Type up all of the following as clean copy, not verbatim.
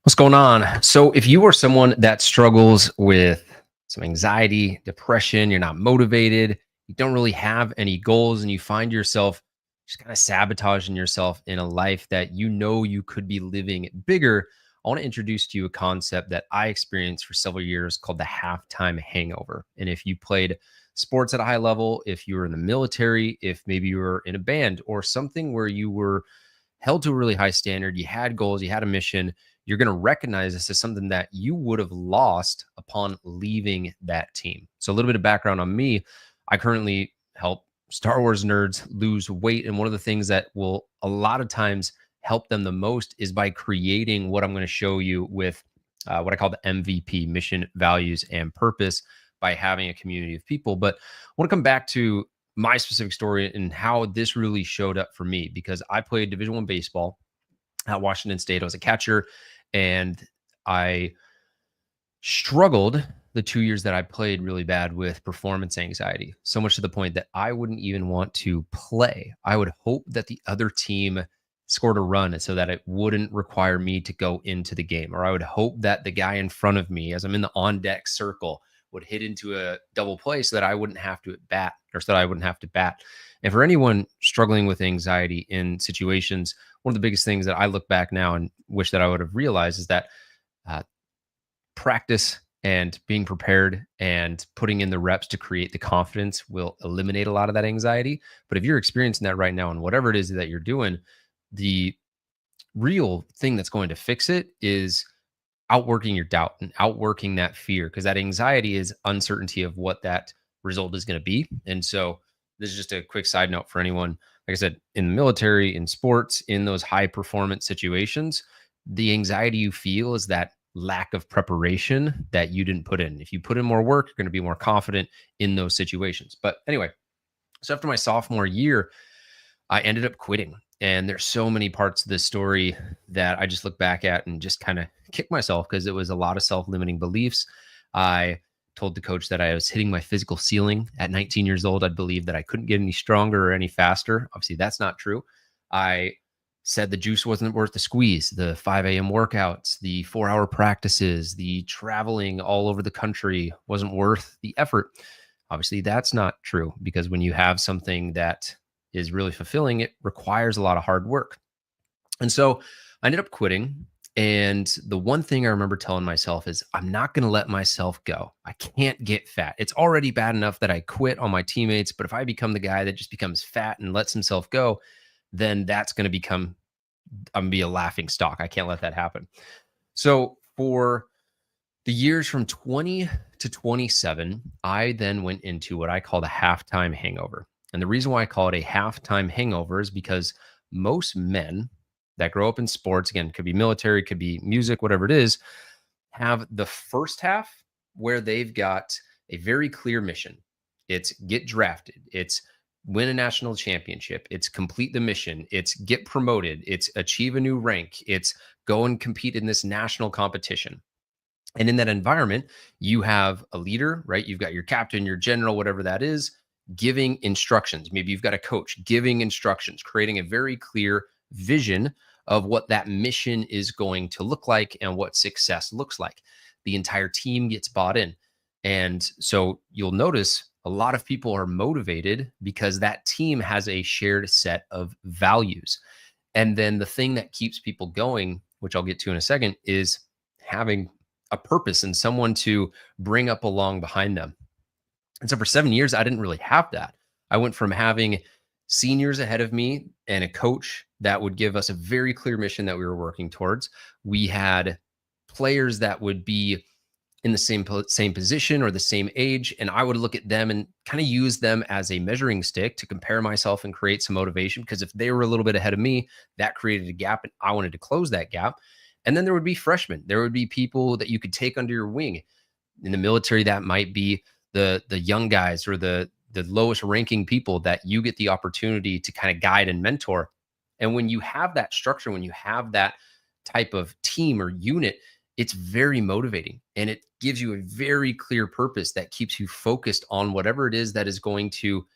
What's going on? So, if you are someone that struggles with some anxiety, depression, you're not motivated, you don't really have any goals, and you find yourself just kind of sabotaging yourself in a life that you know you could be living bigger, I want to introduce to you a concept that I experienced for several years called the halftime hangover. And if you played sports at a high level, if you were in the military, if maybe you were in a band or something where you were held to a really high standard, you had goals, you had a mission, you're going to recognize this as something that you would have lost upon leaving that team. So, a little bit of background on me. I currently help Star Wars nerds lose weight. And one of the things that will a lot of times help them the most is by creating what I'm going to show you with what I call the MVP, mission, values, and purpose, by having a community of people. But I want to come back to my specific story and how this really showed up for me, because I played Division I baseball at Washington State. I was a catcher, and I struggled the 2 years that I played really bad with performance anxiety, so much to the point that I wouldn't even want to play. I would hope that the other team scored a run so that it wouldn't require me to go into the game. Or I would hope that the guy in front of me, as I'm in the on deck circle, would hit into a double play so that I wouldn't have to bat, or so that I wouldn't have to bat. And for anyone struggling with anxiety in situations, one of the biggest things that I look back now and wish that I would have realized is that practice and being prepared and putting in the reps to create the confidence will eliminate a lot of that anxiety. But if you're experiencing that right now, and whatever it is that you're doing, the real thing that's going to fix it is outworking your doubt and outworking that fear, because that anxiety is uncertainty of what that result is going to be. And so this is just a quick side note for anyone, like I said, in the military, in sports, in those high performance situations, the anxiety you feel is that lack of preparation that you didn't put in. If you put in more work, you're going to be more confident in those situations. But anyway, so after my sophomore year, I ended up quitting. And there's so many parts of this story that I just look back at and just kind of kick myself, because it was a lot of self-limiting beliefs. I told the coach that I was hitting my physical ceiling at 19 years old. I believed that I couldn't get any stronger or any faster. Obviously, that's not true. I said the juice wasn't worth the squeeze. The 5 a.m. workouts, the 4-hour practices, the traveling all over the country wasn't worth the effort. Obviously, that's not true, because when you have something that is really fulfilling, it requires a lot of hard work. And so I ended up quitting. And the one thing I remember telling myself is, I'm not going to let myself go. I can't get fat. It's already bad enough that I quit on my teammates. But if I become the guy that just becomes fat and lets himself go, then that's going to become, I'm going to be a laughing stock. I can't let that happen. So for the years from 20 to 27, I then went into what I call the halftime hangover. And the reason why I call it a halftime hangover is because most men that grow up in sports, again, could be military, could be music, whatever it is, have the first half where they've got a very clear mission. It's get drafted. It's win a national championship. It's complete the mission. It's get promoted. It's achieve a new rank. It's go and compete in this national competition. And in that environment, you have a leader, right? You've got your captain, your general, whatever that is, giving instructions. Maybe you've got a coach giving instructions, creating a very clear vision of what that mission is going to look like and what success looks like. The entire team gets bought in. And so you'll notice a lot of people are motivated because that team has a shared set of values. And then the thing that keeps people going, which I'll get to in a second, is having a purpose and someone to bring up along behind them. And so for 7 years, I didn't really have that. I went from having seniors ahead of me and a coach that would give us a very clear mission that we were working towards. We had players that would be in the same position or the same age, and I would look at them and kind of use them as a measuring stick to compare myself and create some motivation, because if they were a little bit ahead of me, that created a gap and I wanted to close that gap. And then there would be freshmen. There would be people that you could take under your wing. In the military, that might be the young guys or the lowest ranking people that you get the opportunity to kind of guide and mentor. And when you have that structure, when you have that type of team or unit, it's very motivating, and it gives you a very clear purpose that keeps you focused on whatever it is that is going to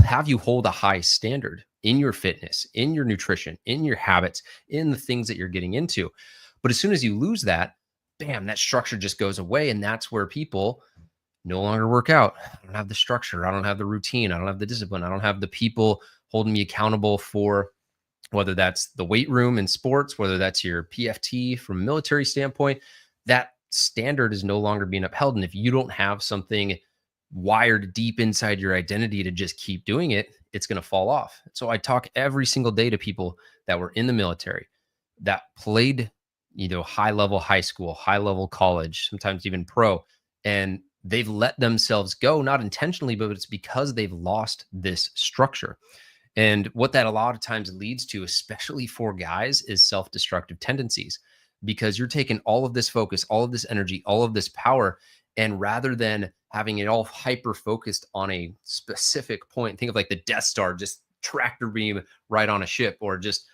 have you hold a high standard in your fitness, in your nutrition, in your habits, in the things that you're getting into. But as soon as you lose that, bam, that structure just goes away. And that's where people no longer work out. I don't have the structure. I don't have the routine. I don't have the discipline. I don't have the people holding me accountable for whether that's the weight room in sports, whether that's your PFT from a military standpoint. That standard is no longer being upheld. And if you don't have something wired deep inside your identity to just keep doing it, it's going to fall off. So I talk every single day to people that were in the military, that played, high level high school, high level college, sometimes even pro, and they've let themselves go, not intentionally, but it's because they've lost this structure. And what that a lot of times leads to, especially for guys, is self destructive tendencies, because you're taking all of this focus, all of this energy, all of this power, and rather than having it all hyper focused on a specific point, think of like the Death Star, just tractor beam right on a ship, or just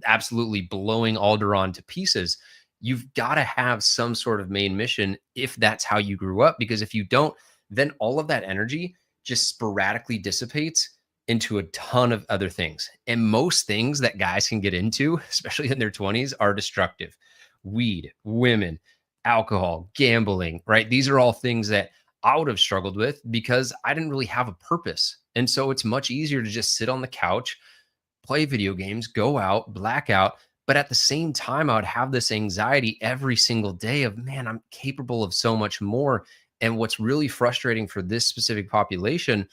absolutely blowing Alderaan to pieces. You've got to have some sort of main mission if that's how you grew up, because if you don't, then all of that energy just sporadically dissipates into a ton of other things. And most things that guys can get into, especially in their 20s, are destructive. Weed, women, alcohol, gambling, right? These are all things that I would have struggled with because I didn't really have a purpose. And so it's much easier to just sit on the couch, play video games, go out, black out. But at the same time, I would have this anxiety every single day of, man, I'm capable of so much more. And what's really frustrating for this specific population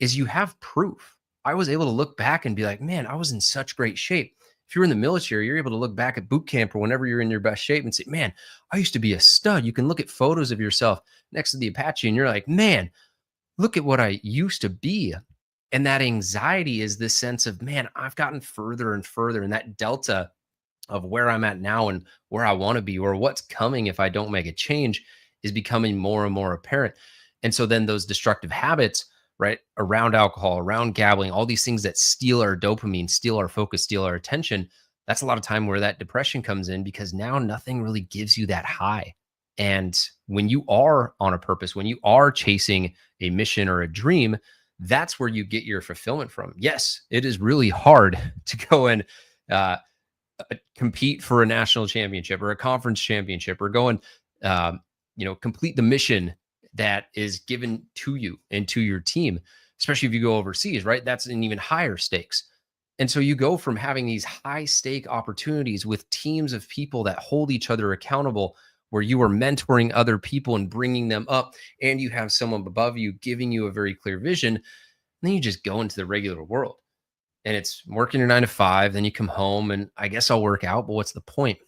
is you have proof. I was able to look back and be like, man, I was in such great shape. If you're in the military, you're able to look back at boot camp or whenever you're in your best shape and say, man, I used to be a stud. You can look at photos of yourself next to the Apache and you're like, man, look at what I used to be. And that anxiety is this sense of, man, I've gotten further and further. And that delta of where I'm at now and where I want to be, or what's coming if I don't make a change, is becoming more and more apparent. And so then those destructive habits, right, around alcohol, around gambling, all these things that steal our dopamine, steal our focus, steal our attention, that's a lot of time where that depression comes in, because now nothing really gives you that high. And when you are on a purpose, when you are chasing a mission or a dream, that's where you get your fulfillment from. Yes, it is really hard to go and compete for a national championship or a conference championship, or go and complete the mission that is given to you and to your team, especially if you go overseas, right? That's an even higher stakes. And so you go from having these high stake opportunities with teams of people that hold each other accountable, where you are mentoring other people and bringing them up, and you have someone above you giving you a very clear vision. And then you just go into the regular world and it's working your 9 to 5. Then you come home and I guess I'll work out, but what's the point?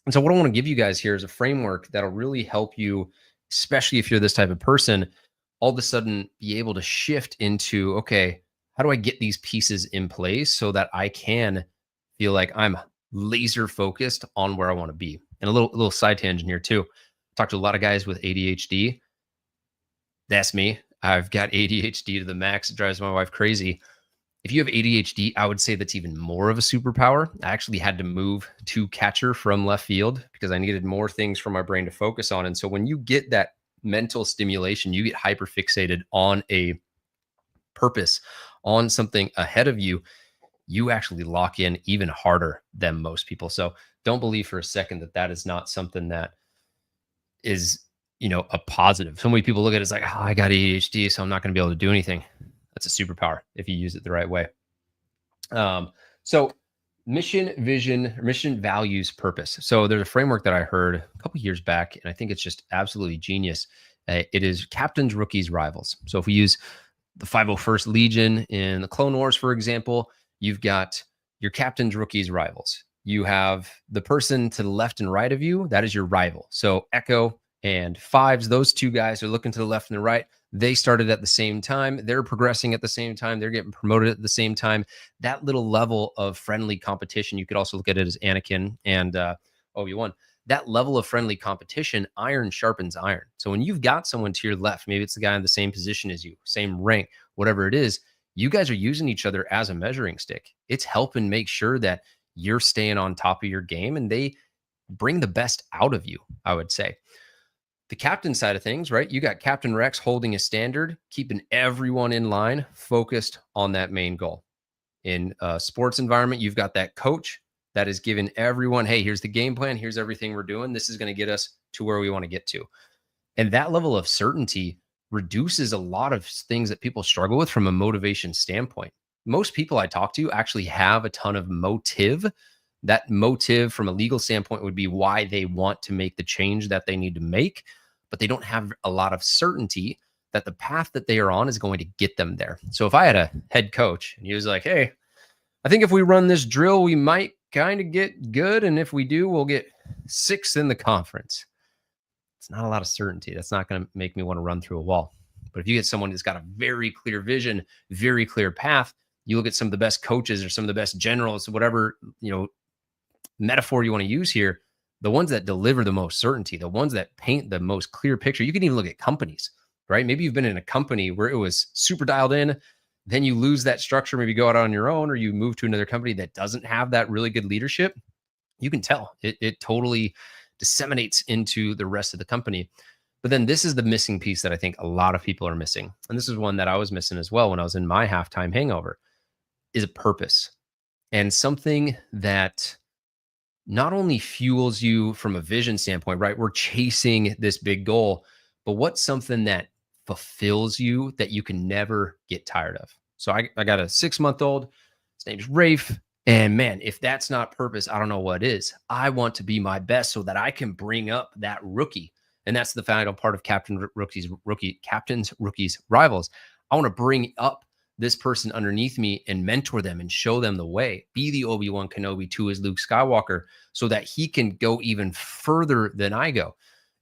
And so what I want to give you guys here is a framework that'll really help you, especially if you're this type of person, all of a sudden be able to shift into, okay, how do I get these pieces in place so that I can feel like I'm laser focused on where I want to be? And a little side tangent here too. Talked to a lot of guys with ADHD. That's me. I've got ADHD to the max. It drives my wife crazy. If you have ADHD, I would say that's even more of a superpower. I actually had to move to catcher from left field because I needed more things for my brain to focus on. And so when you get that mental stimulation, you get hyper fixated on a purpose, on something ahead of you, you actually lock in even harder than most people. So don't believe for a second that that is not something that is, a positive. So many people look at it as like, oh, I got ADHD, so I'm not going to be able to do anything. That's a superpower if you use it the right way. So mission, vision, mission, values, purpose. So there's a framework that I heard a couple years back, and I think it's just absolutely genius. It is captains, rookies, rivals. So if we use the 501st Legion in the Clone Wars, for example, you've got your captains, rookies, rivals. You have the person to the left and right of you. That is your rival. So Echo and Fives, those two guys are looking to the left and the right. They started at the same time. They're progressing at the same time. They're getting promoted at the same time. That little level of friendly competition, you could also look at it as Anakin and Obi-Wan. That level of friendly competition, iron sharpens iron. So when you've got someone to your left, maybe it's the guy in the same position as you, same rank, whatever it is, you guys are using each other as a measuring stick. It's helping make sure that you're staying on top of your game and they bring the best out of you, I would say. The captain side of things, right? You got Captain Rex holding a standard, keeping everyone in line, focused on that main goal. In a sports environment, you've got that coach that is giving everyone, hey, here's the game plan, here's everything we're doing. This is going to get us to where we want to get to. And that level of certainty reduces a lot of things that people struggle with from a motivation standpoint. Most people I talk to actually have a ton of motive. That motive from a legal standpoint would be why they want to make the change that they need to make, but they don't have a lot of certainty that the path that they are on is going to get them there. So if I had a head coach and he was like, hey, I think if we run this drill, we might kind of get good. And if we do, we'll get sixth in the conference. It's not a lot of certainty. That's not going to make me want to run through a wall. But if you get someone who's got a very clear vision, very clear path, you look at some of the best coaches or some of the best generals, whatever, metaphor you want to use here, the ones that deliver the most certainty, the ones that paint the most clear picture. You can even look at companies, right? Maybe you've been in a company where it was super dialed in, then you lose that structure, maybe go out on your own, or you move to another company that doesn't have that really good leadership. You can tell it totally disseminates into the rest of the company. But then this is the missing piece that I think a lot of people are missing. And this is one that I was missing as well when I was in my halftime hangover, is a purpose and something that not only fuels you from a vision standpoint, right? We're chasing this big goal, but what's something that fulfills you that you can never get tired of? So I got a 6-month-old. His name's Rafe. And man, if that's not purpose, I don't know what is. I want to be my best so that I can bring up that rookie. And that's the final part of Captain's Rookies Rivals. I want to bring up this person underneath me and mentor them and show them the way. Be the Obi-Wan Kenobi to his Luke Skywalker so that he can go even further than I go.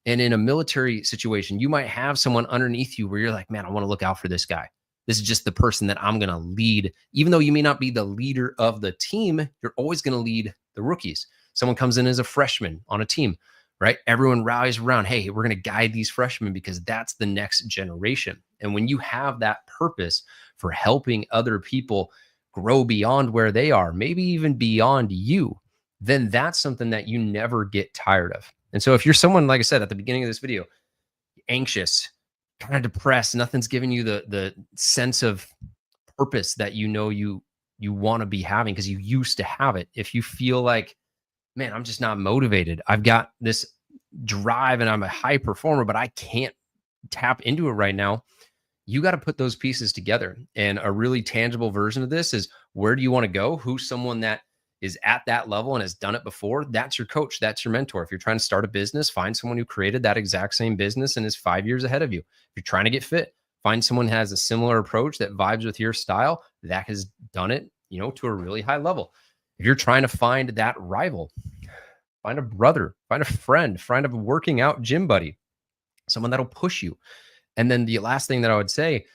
And in a military situation, you might have someone underneath you where you're like, man, I want to look out for this guy. This is just the person that I'm going to lead. Even though you may not be the leader of the team, you're always going to lead the rookies. Someone comes in as a freshman on a team, right? Everyone rallies around, hey, we're going to guide these freshmen because that's the next generation. And when you have that purpose for helping other people grow beyond where they are, maybe even beyond you, then that's something that you never get tired of. And so if you're someone, like I said at the beginning of this video, anxious, kind of depressed, nothing's giving you the sense of purpose that you want to be having because you used to have it. If you feel like, man, I'm just not motivated, I've got this drive and I'm a high performer, but I can't tap into it right now, you got to put those pieces together. And a really tangible version of this is, where do you want to go? Who's someone that is at that level and has done it before? That's your coach. That's your mentor. If you're trying to start a business, find someone who created that exact same business and is 5 years ahead of you. If you're trying to get fit, find someone who has a similar approach that vibes with your style that has done it, to a really high level. If you're trying to find that rival, find a brother, find a friend, find a working out gym buddy, someone that'll push you. And then the last thing that I would say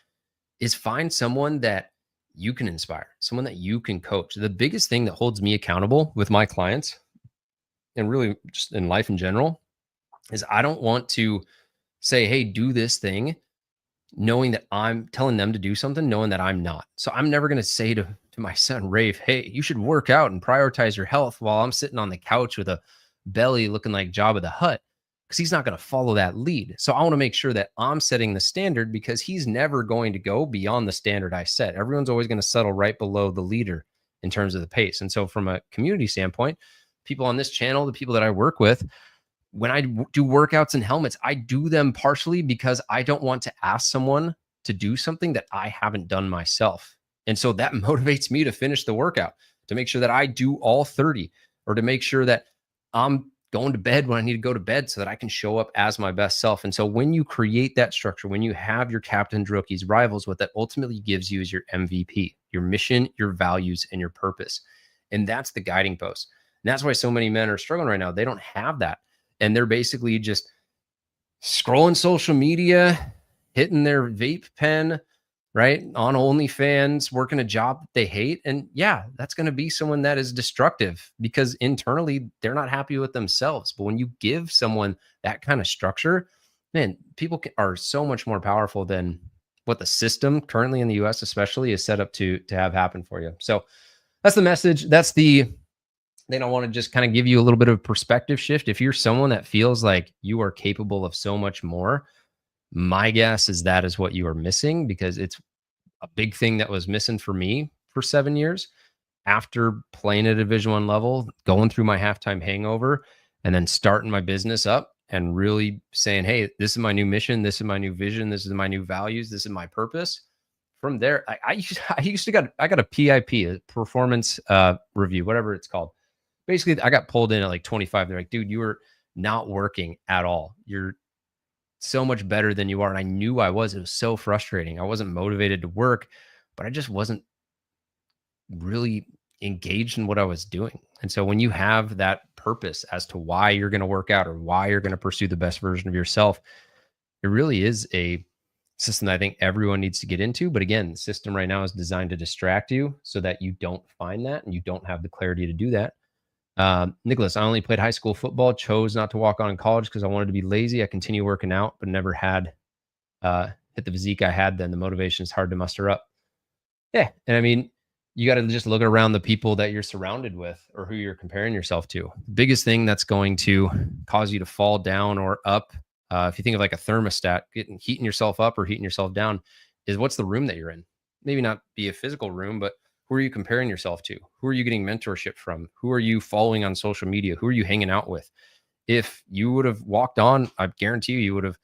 is find someone that you can inspire, someone that you can coach. The biggest thing that holds me accountable with my clients, and really just in life in general, is I don't want to say, hey, do this thing, knowing that I'm telling them to do something, knowing that I'm not. So I'm never going to say to my son, Rafe, hey, you should work out and prioritize your health, while I'm sitting on the couch with a belly looking like Jabba the Hutt, because he's not going to follow that lead. So I want to make sure that I'm setting the standard, because he's never going to go beyond the standard I set. Everyone's always going to settle right below the leader in terms of the pace. And so from a community standpoint, people on this channel, the people that I work with, when I do workouts and helmets, I do them partially because I don't want to ask someone to do something that I haven't done myself. And so that motivates me to finish the workout, to make sure that I do all 30, or to make sure that I'm going to bed when I need to go to bed so that I can show up as my best self. And so when you create that structure, when you have your captains, rookies, rivals, what that ultimately gives you is your MVP, your mission, your values, and your purpose. And that's the guiding post. And that's why so many men are struggling right now. They don't have that. And they're basically just scrolling social media, hitting their vape pen, right, on OnlyFans, working a job that they hate. And yeah, that's going to be someone that is destructive, because internally they're not happy with themselves. But when you give someone that kind of structure, man, people are so much more powerful than what the system currently in the US especially is set up to have happen for you. So that's the message. That's the thing I want to just kind of give you a little bit of perspective shift. If you're someone that feels like you are capable of so much more, my guess is that is what you are missing, because it's a big thing that was missing for me for 7 years. after playing at a Division 1 level, going through my halftime hangover, and then starting my business up and really saying, hey, this is my new mission. This is my new vision. This is my new values. This is my purpose. From there, I got a PIP, a performance review, whatever it's called. Basically, I got pulled in at like 25. They're like, dude, you were not working at all. You're so much better than you are. And I knew I was. It was so frustrating. I wasn't motivated to work, but I just wasn't really engaged in what I was doing. And so when you have that purpose as to why you're going to work out or why you're going to pursue the best version of yourself, it really is a system that I think everyone needs to get into. But again, the system right now is designed to distract you so that you don't find that and you don't have the clarity to do that. Nicholas, I only played high school football, chose not to walk on in college because I wanted to be lazy. I continue working out, but never had hit the physique I had then. The motivation is hard to muster up. Yeah. And I mean, you got to just look around the people that you're surrounded with or who you're comparing yourself to. The biggest thing that's going to cause you to fall down or up, if you think of like a thermostat, heating yourself up or heating yourself down, is what's the room that you're in. Maybe not be a physical room, but who are you comparing yourself to? Who are you getting mentorship from? Who are you following on social media? Who are you hanging out with? If you would have walked on, I guarantee you would have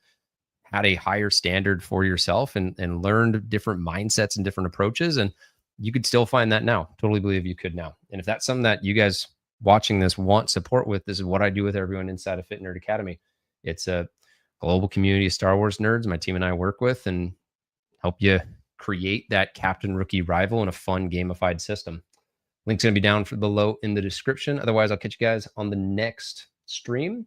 had a higher standard for yourself and learned different mindsets and different approaches. And you could still find that now. Totally believe you could now. And if that's something that you guys watching this want support with, this is what I do with everyone inside of Fit Nerd Academy. It's a global community of Star Wars nerds my team and I work with and help you create that captain rookie rival in a fun gamified system. Link's going to be down below in the description. Otherwise, I'll catch you guys on the next stream.